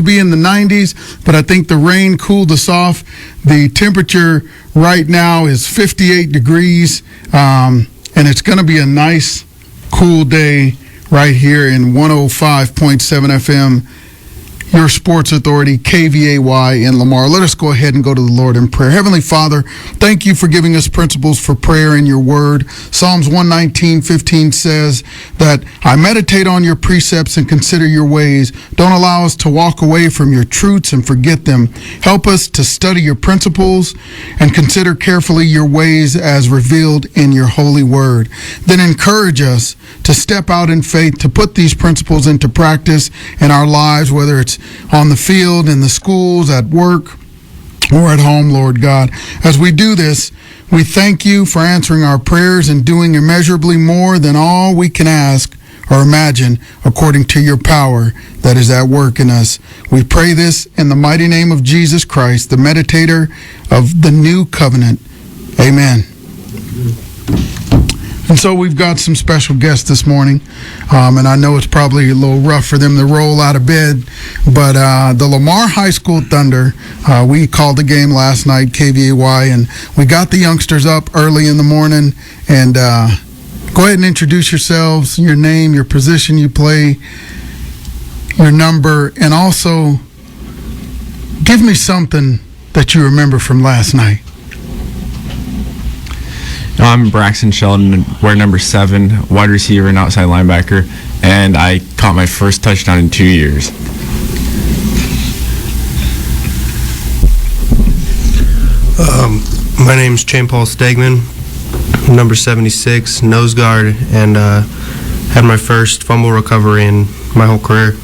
to be in the 90s, but I think the rain cooled us off. The temperature right now is 58 degrees, and it's going to be a nice, cool day right here in 105.7 FM, your sports authority, KVAY in Lamar. Let us go ahead and go to the Lord in prayer. Heavenly Father, thank you for giving us principles for prayer in your word. Psalms 119:15 says that I meditate on your precepts and consider your ways. Don't allow us to walk away from your truths and forget them. Help us to study your principles and consider carefully your ways as revealed in your holy word. Then encourage us to step out in faith, to put these principles into practice in our lives, whether it's on the field, in the schools, at work, or at home, Lord God. As we do this, we thank you for answering our prayers and doing immeasurably more than all we can ask or imagine, according to your power that is at work in us. We pray this in the mighty name of Jesus Christ, the meditator of the new covenant. Amen. And so we've got some special guests this morning, and I know it's probably a little rough for them to roll out of bed, but the Lamar HS Thunder, we called the game last night, KVAY, and we got the youngsters up early in the morning. And go ahead and introduce yourselves, your name, your position you play, your number, and also give me something that you remember from last night. I'm Braxton Sheldon, wear number 7, wide receiver and outside linebacker, and I caught my first touchdown in 2 years. My name's Shane Paul Stegman, number 76, nose guard, and had my first fumble recovery in my whole career.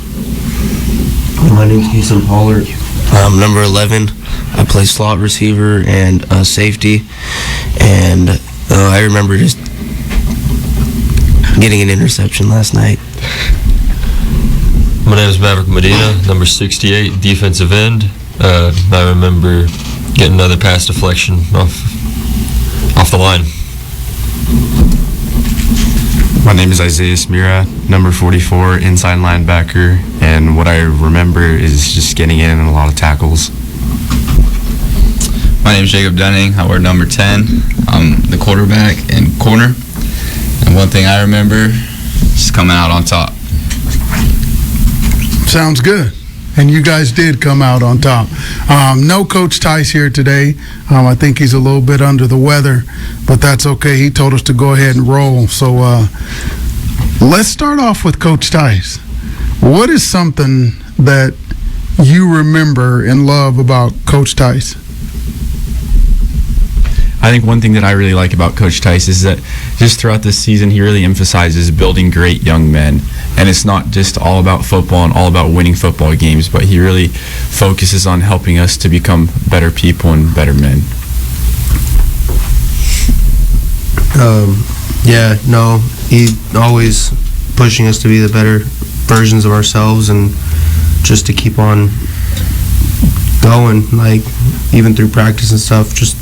My name's Jason Pollard. Number 11, I play slot receiver and safety, and I remember just getting an interception last night. My name is Maverick Medina, number 68, defensive end. I remember getting another pass deflection off the line. My name is Isaiah Smira, number 44, inside linebacker, and what I remember is just getting in a lot of tackles. My name is Jacob Dunning. I wear number 10. I'm the quarterback and corner. And one thing I remember is coming out on top. Sounds good. And you guys did come out on top. No Coach Tice here today. I think he's a little bit under the weather, but that's okay. He told us to go ahead and roll. So let's start off with Coach Tice. What is something that you remember and love about Coach Tice? I think one thing that I really like about Coach Tice is that just throughout this season, he really emphasizes building great young men. And it's not just all about football and all about winning football games, but he really focuses on helping us to become better people and better men. He always pushing us to be the better versions of ourselves and just to keep on going, like even through practice and stuff, just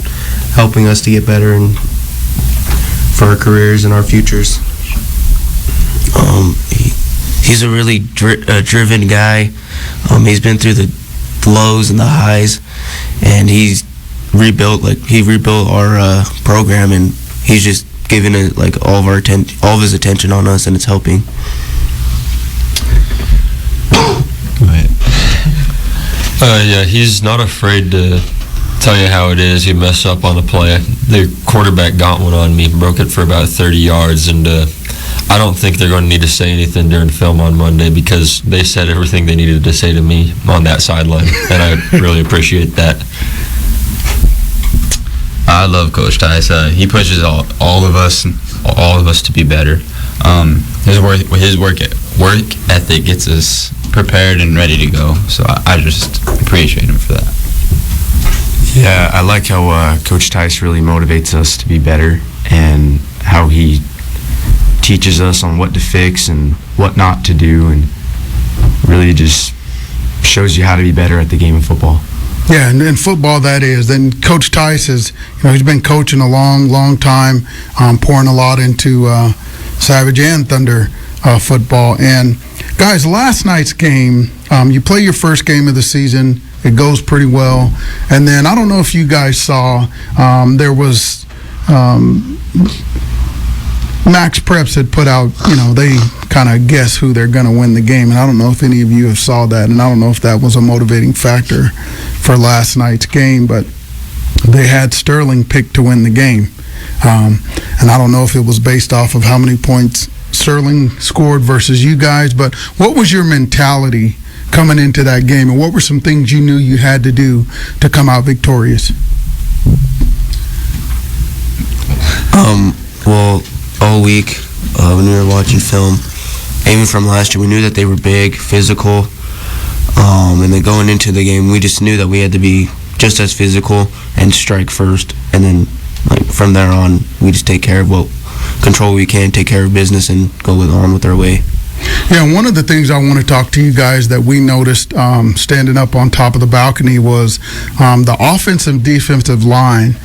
helping us to get better and for our careers and our futures. He's a really driven guy. He's been through the lows and the highs, and he rebuilt our program, and he's just giving it like all of his attention on us, and it's helping. Go ahead. He's not afraid to tell you how it is. He messed up on the play. The quarterback got one on me, broke it for about 30 yards, and I don't think they're going to need to say anything during film on Monday because they said everything they needed to say to me on that sideline, and I really appreciate that. I love Coach Tice. He pushes all of us to be better. His work ethic gets us prepared and ready to go. So I just appreciate him for that. Yeah, I like how Coach Tice really motivates us to be better and how he teaches us on what to fix and what not to do, and really just shows you how to be better at the game of football. Yeah, and in football that is. Then Coach Tice is, he's been coaching a long time, pouring a lot into Savage and Thunder football. And guys, last night's game You play your first game of the season. It goes pretty well. And then I don't know if you guys saw, there was Max Preps had put out, they kind of guess who they're going to win the game. And I don't know if any of you have saw that. And I don't know if that was a motivating factor for last night's game. But they had Sterling picked to win the game. And I don't know if it was based off of how many points Sterling scored versus you guys. But what was your mentality coming into that game? And what were some things you knew you had to do to come out victorious? Well, all week when we were watching film, even from last year, we knew that they were big, physical, and then going into the game, we just knew that we had to be just as physical and strike first, and then from there on, we just take care of control we can, take care of business, and go on with our way. Yeah, one of the things I want to talk to you guys that we noticed standing up on top of the balcony was the offensive defensive line.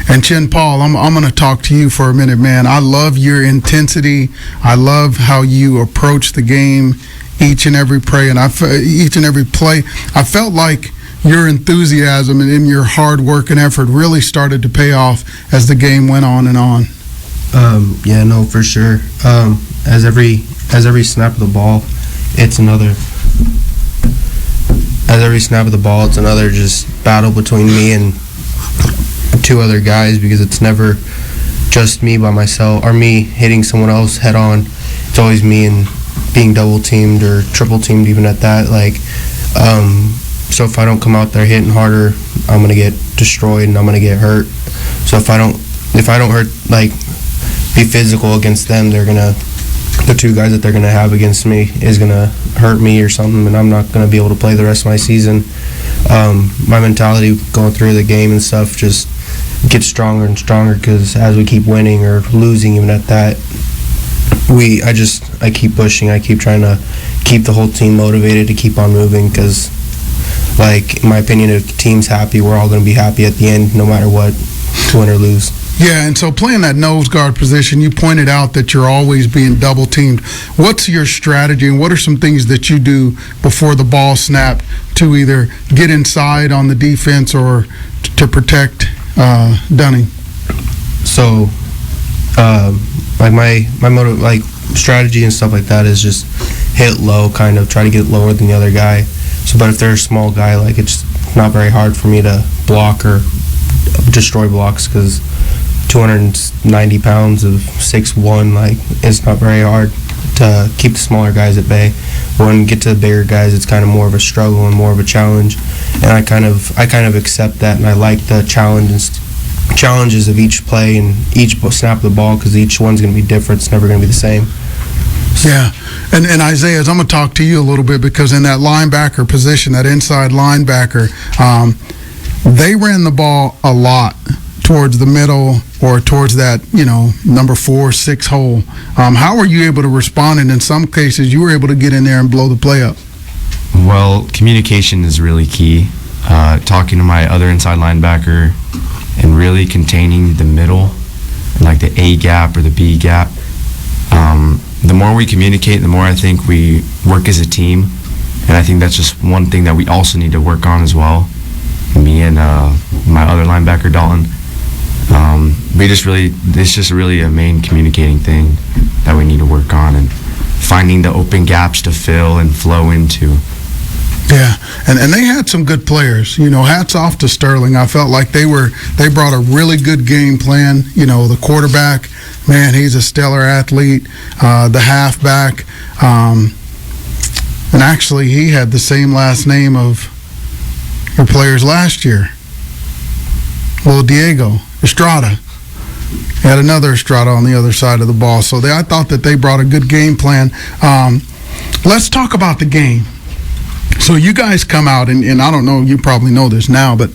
And Chin Paul, I'm going to talk to you for a minute, man. I love your intensity. I love how you approach the game each and every play. I felt like your enthusiasm and your hard work and effort really started to pay off as the game went on and on. Yeah, no, for sure. As every snap of the ball, it's another. As every snap of the ball, it's another just battle between me and two other guys, because it's never just me by myself or me hitting someone else head on. It's always me and being double teamed or triple teamed, even at that. So if I don't come out there hitting harder, I'm gonna get destroyed and I'm gonna get hurt. So if I don't hurt, be physical against them, the two guys that they're gonna have against me is gonna hurt me or something, and I'm not gonna be able to play the rest of my season. My mentality going through the game and stuff just gets stronger and stronger, because as we keep winning or losing, even at that, I keep pushing. I keep trying to keep the whole team motivated to keep on moving, because in my opinion, if the team's happy, we're all going to be happy at the end, no matter what, win or lose. Yeah, and so playing that nose guard position, you pointed out that you're always being double teamed. What's your strategy, and what are some things that you do before the ball snapped to either get inside on the defense or to protect Dunning? So, my strategy and stuff like that is just hit low, kind of try to get lower than the other guy. So, but if they're a small guy, it's not very hard for me to block or destroy blocks, because 290 pounds of 6'1", it's not very hard to keep the smaller guys at bay. But when you get to the bigger guys, it's kind of more of a struggle and more of a challenge. And I kind of accept that, and I like the challenges of each play and each snap of the ball, because each one's going to be different. It's never going to be the same. Yeah, and Isaiah, I'm going to talk to you a little bit, because in that linebacker position, that inside linebacker, they ran the ball a lot towards the middle or towards that, number 4, 6 hole. How were you able to respond? And in some cases, you were able to get in there and blow the play up. Well, communication is really key. Talking to my other inside linebacker and really containing the middle, like the A gap or the B gap. The more we communicate, the more I think we work as a team. And I think that's just one thing that we also need to work on as well. Me and my other linebacker, Dalton. It's just really a main communicating thing that we need to work on, and finding the open gaps to fill and flow into. Yeah, and they had some good players. Hats off to Sterling. I felt like they brought a really good game plan. The quarterback, man, he's a stellar athlete. The halfback, and actually he had the same last name of your players last year. Well, Diego Estrada. He had another Estrada on the other side of the ball. So I thought that they brought a good game plan. Let's talk about the game. So you guys come out, and I don't know, you probably know this now, but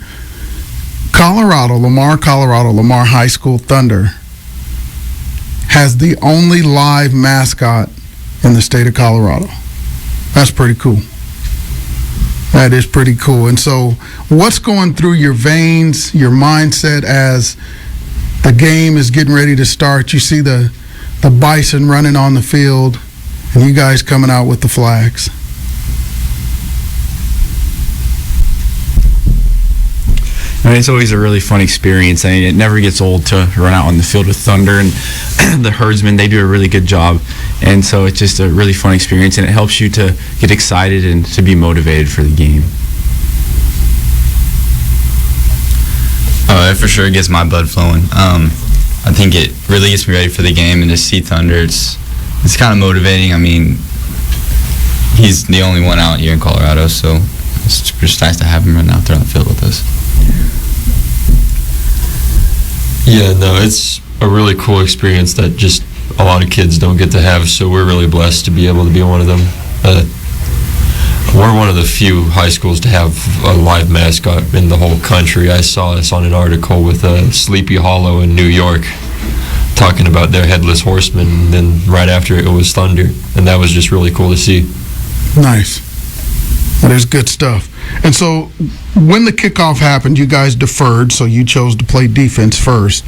Lamar HS Thunder has the only live mascot in the state of Colorado. That's pretty cool. That is pretty cool. And so what's going through your veins, your mindset as the game is getting ready to start? You see the bison running on the field, and you guys coming out with the flags. I mean, it's always a really fun experience. I mean, it never gets old to run out on the field with Thunder, and the herdsmen, they do a really good job. And so it's just a really fun experience, and it helps you to get excited and to be motivated for the game. It for sure gets my blood flowing. I think it really gets me ready for the game, and to see Thunder, it's kind of motivating. I mean, he's the only one out here in Colorado, so it's just nice to have him run out there on the field with us. Yeah, no, it's a really cool experience that just a lot of kids don't get to have, so we're really blessed to be able to be one of them. We're one of the few high schools to have a live mascot in the whole country. I saw this on an article with Sleepy Hollow in New York talking about their headless horseman, and then right after it was Thunder, and that was just really cool to see. Nice. That is good stuff. And so when the kickoff happened, you guys deferred, so you chose to play defense first,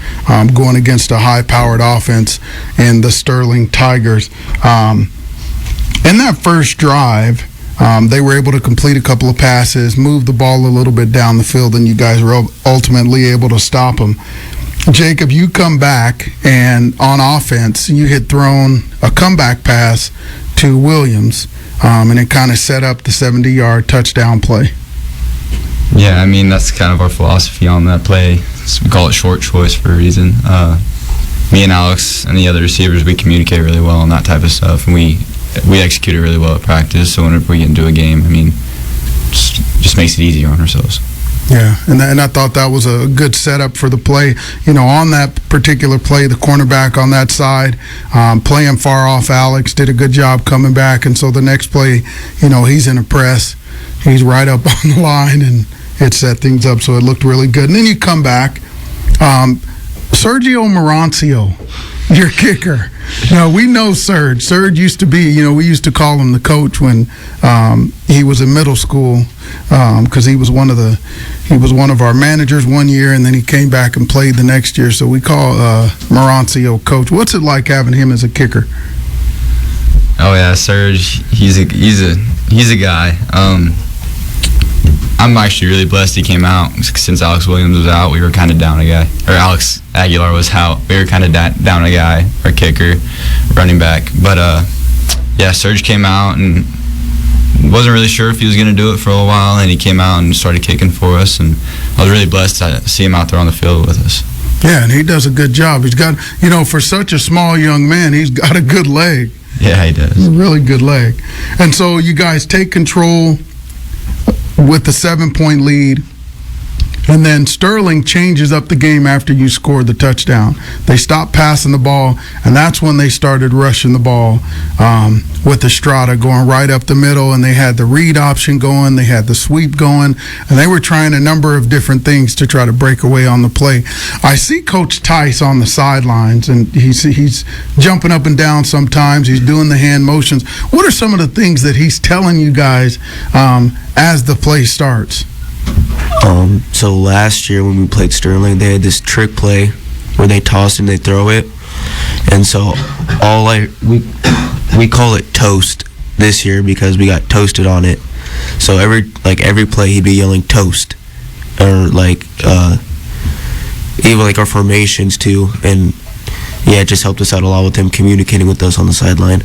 going against a high-powered offense and the Sterling Tigers. In that first drive, they were able to complete a couple of passes, move the ball a little bit down the field, and you guys were ultimately able to stop them. Jacob, you come back, and on offense, you had thrown a comeback pass to Williams, and it kind of set up the 70-yard touchdown play. Yeah, I mean, that's kind of our philosophy on that play. We call it short choice for a reason. Me and Alex and the other receivers, we communicate really well on that type of stuff, and we execute it really well at practice. So whenever we get into a game, I mean, just makes it easier on ourselves. Yeah, and I thought that was a good setup for the play. You know, on that particular play, the cornerback on that side, playing far off Alex, did a good job coming back. And so the next play, you know, he's in a press. He's right up on the line, and it set things up, so it looked really good. And then you come back. Sergio Marancio, your kicker. Now, we know Serge. Serge used to be, you know, we used to call him the coach when he was in middle school, because he was one of our managers one year, and then he came back and played the next year. So we call Marancio coach. What's it like having him as a kicker? Oh yeah, Serge. He's a guy. I'm actually really blessed he came out. Since Alex Williams was out, we were kind of down a guy. Or Alex Aguilar was out. We were kind of down a guy, our kicker, running back. But, yeah, Serge came out and wasn't really sure if he was going to do it for a while, and he came out and started kicking for us. And I was really blessed to see him out there on the field with us. Yeah, and he does a good job. He's got, you know, for such a small young man, he's got a good leg. Yeah, he does. A really good leg. And so you guys take control with the 7-point lead, and then Sterling changes up the game after you scored the touchdown. They stopped passing the ball, and that's when they started rushing the ball with Estrada going right up the middle, and they had the read option going, they had the sweep going, and they were trying a number of different things to try to break away on the play. I see Coach Tice on the sidelines, and he's jumping up and down sometimes. He's doing the hand motions. What are some of the things that he's telling you guys as the play starts? So last year when we played Sterling, they had this trick play where they toss and they throw it, and so we call it toast this year because we got toasted on it. So every play he'd be yelling toast, or even like our formations too, and yeah, it just helped us out a lot with him communicating with us on the sideline.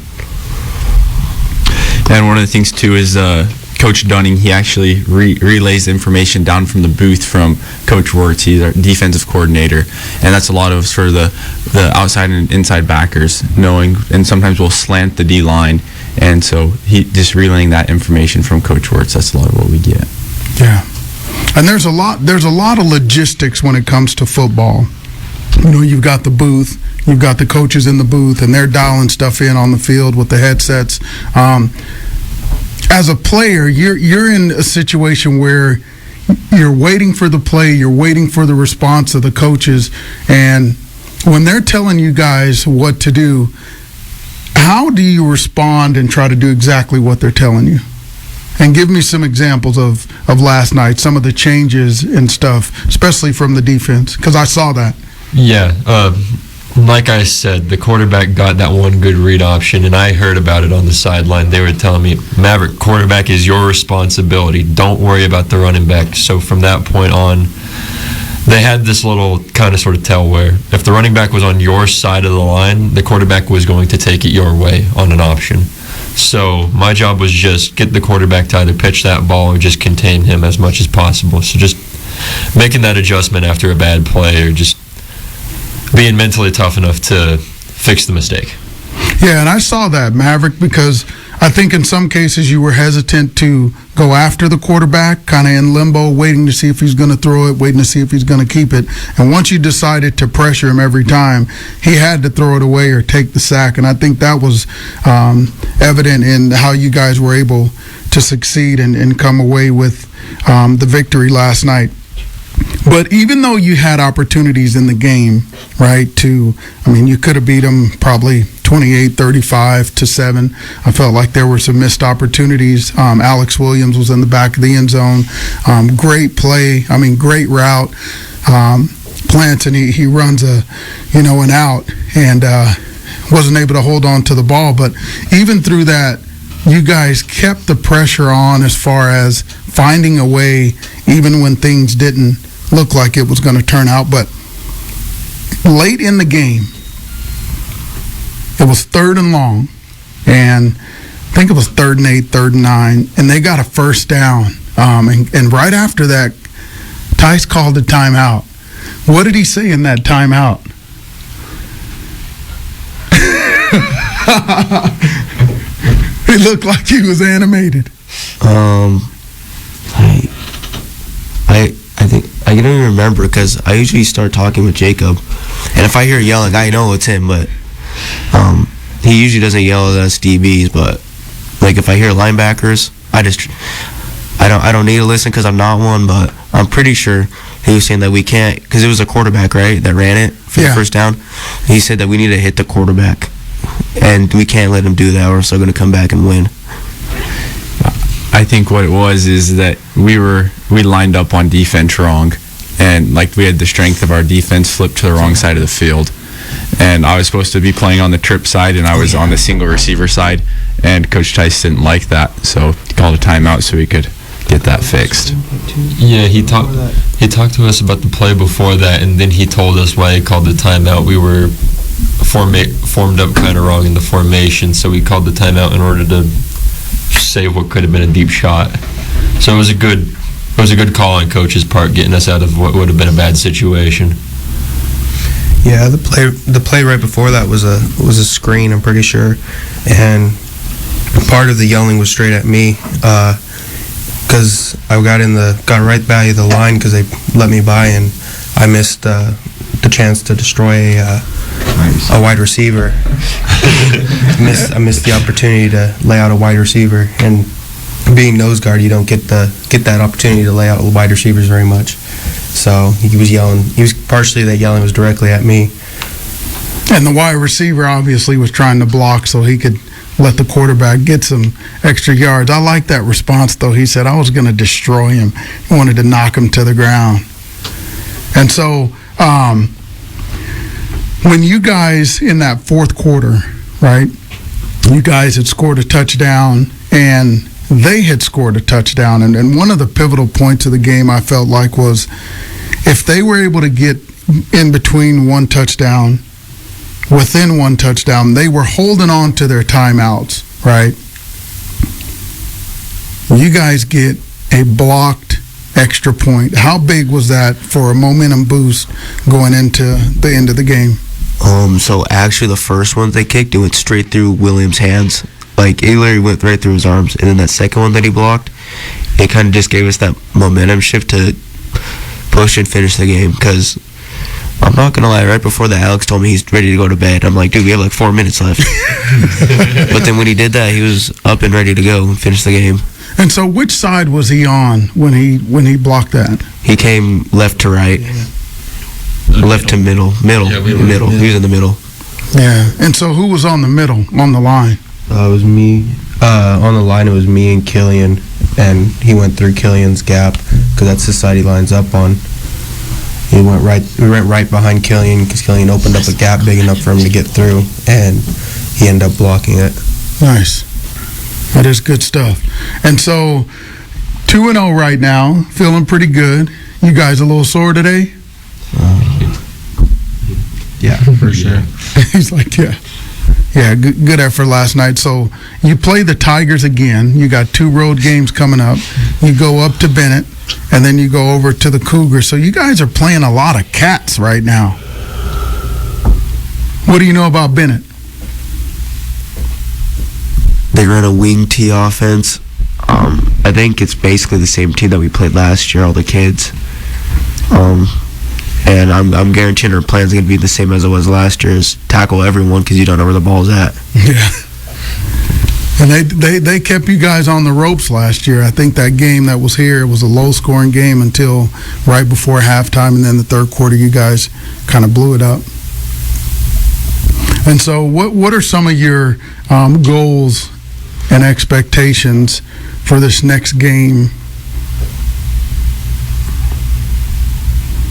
And one of the things too is Coach Dunning, he actually relays information down from the booth from Coach Wirtz. He's our defensive coordinator, and that's a lot of for the outside and inside backers knowing, and sometimes we'll slant the D-line, and so he just relaying that information from Coach Wirtz. That's a lot of what we get. Yeah, and there's a lot of logistics when it comes to football. You know, you've got the booth, you've got the coaches in the booth, and they're dialing stuff in on the field with the headsets. As a player, you're in a situation where you're waiting for the play, you're waiting for the response of the coaches, and when they're telling you guys what to do, how do you respond and try to do exactly what they're telling you? And give me some examples of last night, some of the changes and stuff, especially from the defense, because I saw that. Yeah, Like I said, the quarterback got that one good read option, and I heard about it on the sideline. They were telling me, Maverick, quarterback is your responsibility. Don't worry about the running back. So from that point on, they had this little kind of sort of tell where if the running back was on your side of the line, the quarterback was going to take it your way on an option. So my job was just get the quarterback to either pitch that ball or just contain him as much as possible. So just making that adjustment after a bad play or just being mentally tough enough to fix the mistake. Yeah, and I saw that, Maverick, because I think in some cases you were hesitant to go after the quarterback, kind of in limbo, waiting to see if he's going to throw it, waiting to see if he's going to keep it. And once you decided to pressure him every time, he had to throw it away or take the sack. And I think that was evident in how you guys were able to succeed and come away with the victory last night. But even though you had opportunities in the game, right, you could have beat them probably 28-35-7. I felt like there were some missed opportunities. Alex Williams was in the back of the end zone. Great play. Great route. Plants, and he runs an out and wasn't able to hold on to the ball. But even through that, you guys kept the pressure on as far as finding a way, even when things didn't look like it was going to turn out. But late in the game, it was 3rd and long, and I think it was 3rd and 8, 3rd and 9, and they got a first down. And right after that, Tice called a timeout. What did he say in that timeout? He looked like he was animated. I think I don't even remember because I usually start talking with Jacob, and if I hear yelling, I know it's him. But he usually doesn't yell at us DBs. But like if I hear linebackers, I don't need to listen because I'm not one. But I'm pretty sure he was saying that we can't because it was a quarterback, right, that ran it for the first down. He said that we need to hit the quarterback, and we can't let him do that, or else they're going to come back and win. I think what it was is that we lined up on defense wrong, and like we had the strength of our defense flipped to the wrong side of the field. And I was supposed to be playing on the trip side, and I was on the single receiver side, and Coach Tice didn't like that, so he called a timeout so we could get that fixed. Yeah, he talked to us about the play before that, and then he told us why he called the timeout. We were formed up kind of wrong in the formation, so we called the timeout in order to save what could have been a deep shot. So it was a good call on Coach's part, getting us out of what would have been a bad situation. Yeah, the play right before that was a screen, I'm pretty sure, and part of the yelling was straight at me because I got right by the line because they let me by, and I missed the chance to destroy a wide receiver. I missed the opportunity to lay out a wide receiver, and being nose guard, you don't get that opportunity to lay out wide receivers very much. So he was yelling. Partially that yelling was directly at me. And the wide receiver obviously was trying to block so he could let the quarterback get some extra yards. I like that response, though. He said, I was going to destroy him. He wanted to knock him to the ground. And so when you guys, in that fourth quarter, right, you guys had scored a touchdown, and they had scored a touchdown. And one of the pivotal points of the game, I felt like, was if they were able to get in between one touchdown, within one touchdown, they were holding on to their timeouts, right? You guys get a blocked extra point. How big was that for a momentum boost going into the end of the game? So actually the first one they kicked, it went straight through Williams' hands. Like, it literally went right through his arms. And then that second one that he blocked, it kind of just gave us that momentum shift to push and finish the game. Because I'm not going to lie, right before that, Alex told me he's ready to go to bed. I'm like, dude, we have like 4 minutes left. But then when he did that, he was up and ready to go and finish the game. And so which side was he on when he blocked that? He came left to right. Left to middle. Yeah, middle. He was in the middle. Yeah. And so who was on the middle, on the line? It was me. On the line, it was me and Killian, and he went through Killian's gap because that's the side he lines up on. We went right behind Killian because Killian opened up a gap big enough for him to get through, and he ended up blocking it. Nice. That is good stuff. And so, 2-0 right now, feeling pretty good. You guys a little sore today? Yeah, for sure. He's like, yeah. Yeah, good effort last night. So you play the Tigers again. You got 2 road games coming up. You go up to Bennett, and then you go over to the Cougars. So you guys are playing a lot of cats right now. What do you know about Bennett? They run a wing tee offense. I think it's basically the same team that we played last year, all the kids. And I'm guaranteeing our plan's going to be the same as it was last year, is tackle everyone because you don't know where the ball's at. Yeah. And they kept you guys on the ropes last year. I think that game that was here was a low-scoring game until right before halftime, and then the third quarter you guys kind of blew it up. And so what are some of your goals and expectations for this next game?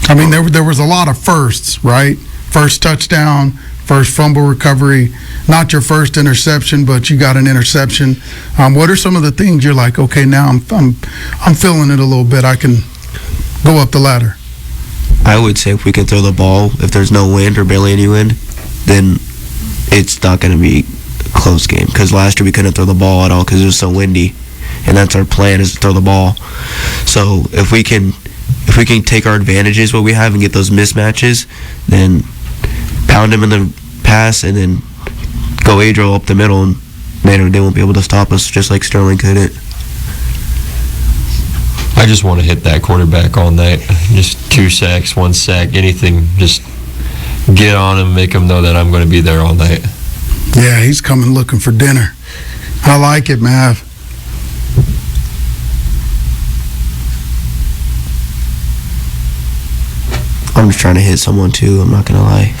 I mean, there was a lot of firsts, right? First touchdown, first fumble recovery, not your first interception, but you got an interception. What are some of the things you're like, okay, now I'm feeling it a little bit. I can go up the ladder. I would say if we can throw the ball, if there's no wind or barely any wind, then it's not going to be a close game. Because last year we couldn't throw the ball at all because it was so windy, and that's our plan, is to throw the ball. So if we can take our advantages, what we have, and get those mismatches, then pound him in the pass and then go Adriel up the middle, and they won't be able to stop us just like Sterling couldn't. I just want to hit that quarterback all night. Just 2 sacks, 1 sack, anything. Just get on him, make him know that I'm going to be there all night. Yeah, he's coming looking for dinner. I like it, Mav. I'm just trying to hit someone too, I'm not going to lie.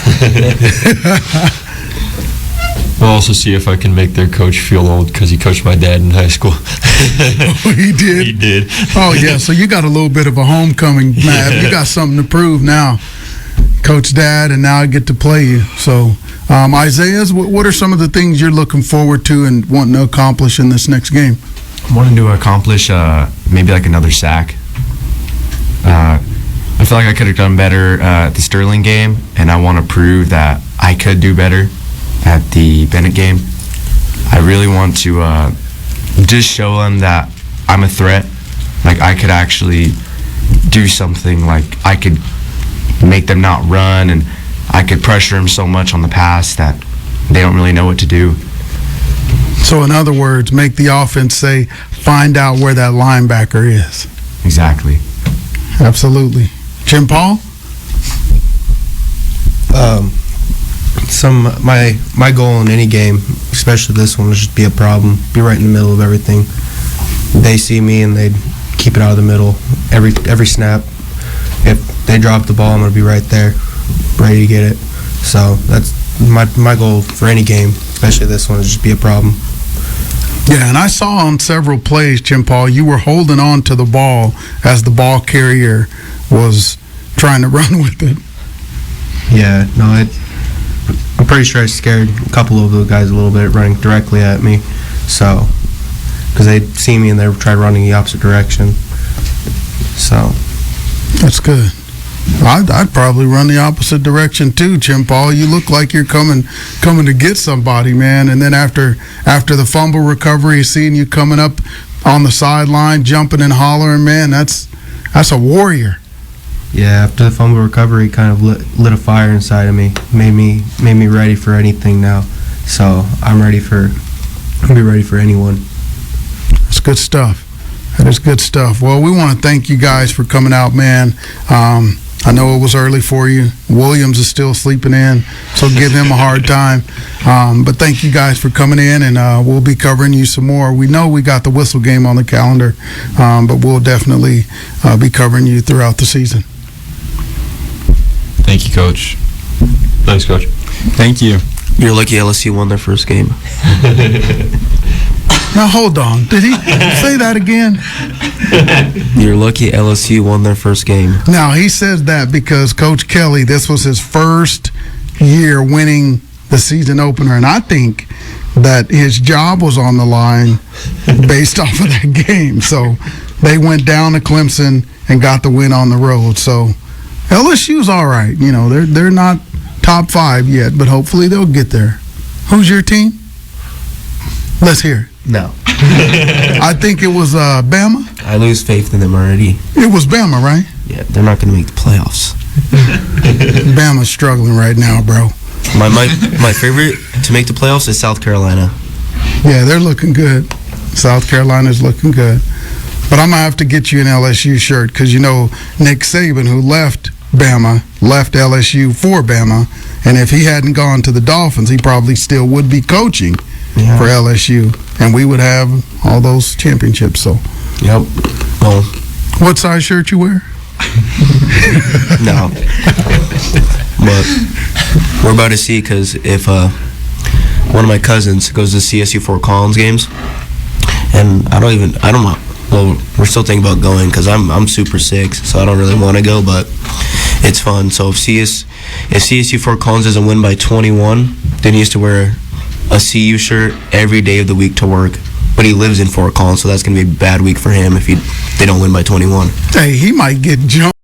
We'll also see if I can make their coach feel old because he coached my dad in high school. Oh, he did? He did. Oh, yeah, so you got a little bit of a homecoming, Mav. Yeah. You got something to prove now. Coach Dad, and now I get to play you. So, Isaiah, what are some of the things you're looking forward to and wanting to accomplish in this next game? I'm wanting to accomplish maybe like another sack. I feel like I could have done better at the Sterling game, and I want to prove that I could do better at the Bennett game. I really want to just show them that I'm a threat. Like, I could actually do something. Like, I could make them not run, and I could pressure them so much on the pass that they don't really know what to do. So, in other words, make the offense say, find out where that linebacker is. Exactly. Absolutely. Jim Paul? My goal in any game, especially this one, is just be a problem, be right in the middle of everything. They see me and they keep it out of the middle every snap. If they drop the ball, I'm gonna be right there, ready to get it. So that's my goal for any game, especially this one, is just be a problem. Yeah, and I saw on several plays, Jim Paul, you were holding on to the ball as the ball carrier was trying to run with it. Yeah, no, I'm pretty sure I scared a couple of the guys a little bit running directly at me. So, because they'd see me and they tried running the opposite direction. So. That's good. I'd probably run the opposite direction too, Jim Paul. You look like you're coming to get somebody, man. And then after the fumble recovery, seeing you coming up on the sideline, jumping and hollering, man, that's a warrior. Yeah, after the fumble recovery, kind of lit a fire inside of me. Made me ready for anything now. So I'll be ready for anyone. That's good stuff. That is good stuff. Well, we want to thank you guys for coming out, man. I know it was early for you. Williams is still sleeping in, so give him a hard time. But thank you guys for coming in, and we'll be covering you some more. We know we got the Whistle game on the calendar, but we'll definitely be covering you throughout the season. Thank you, Coach. Thanks, Coach. Thank you. You're lucky LSU won their first game. Now, hold on. Did he say that again? You're lucky LSU won their first game. Now, he says that because Coach Kelly, this was his first year winning the season opener, and I think that his job was on the line based off of that game. So they went down to Clemson and got the win on the road. So LSU's all right. You know, they're not top 5 yet, but hopefully they'll get there. Who's your team? Let's hear it. No. I think it was Bama. I lose faith in them already. It was Bama, right? Yeah, they're not going to make the playoffs. Bama's struggling right now, bro. My favorite to make the playoffs is South Carolina. Yeah, they're looking good. South Carolina's looking good. But I'm going to have to get you an LSU shirt because, you know, Nick Saban, who left Bama, left LSU for Bama, and if he hadn't gone to the Dolphins, he probably still would be coaching for LSU, and we would have all those championships. So, Yep. Well, what size shirt you wear? no. But we're about to see because if one of my cousins goes to CSU Fort Collins games, and I don't know. Well, we're still thinking about going because I'm super sick, so I don't really want to go, but it's fun. So if CSU Fort Collins doesn't win by 21, then he used to wear a CU shirt every day of the week to work. But he lives in Fort Collins, so that's going to be a bad week for him if they don't win by 21. Hey, he might get jumped.